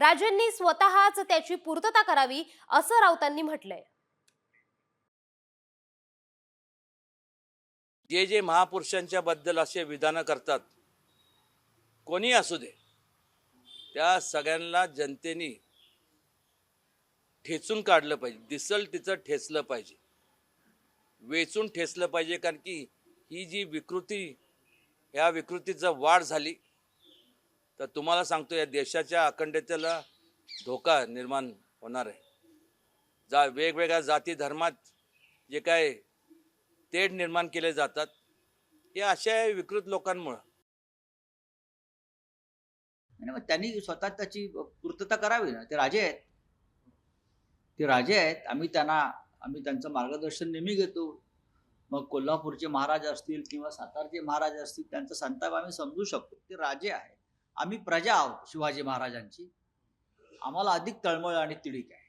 राजेंनी स्वतःच त्याची पूर्तता करावी असं राऊतांनी म्हटलंय. जे जे महापुरुषांच्या बद्दल असे विधानं करतात, कोणी असू दे, त्या सगळ्यांना जनतेने ठेचून काढलं पाहिजे. दिसल तिचं ठेचलं पाहिजे, वेचून ठेचलं पाहिजे. कारण की ही जी विकृती, ह्या विकृतीचं वाढ झाली तर तुम्हाला सांगतो या देशाच्या अखंडतेला धोका निर्माण होणार आहे. वेगवेगळ्या जाती धर्मात जे काय तेढ निर्माण केले जातात हे अशा विकृत लोकांमुळं. आणि मग त्यांनी स्वतः त्याची पूर्तता करावी ना. ते राजे आहेत, ते राजे आहेत. आम्ही त्यांचं मार्गदर्शन नेहमी घेतो. मग कोल्हापूरचे महाराज असतील किंवा सातारचे महाराज असतील, त्यांचा संताप आम्ही समजू शकतो. ते राजे आहेत, आम्ही प्रजा आहोत शिवाजी महाराजांची. आम्हाला अधिक तळमळ आणि तिडीक आहे.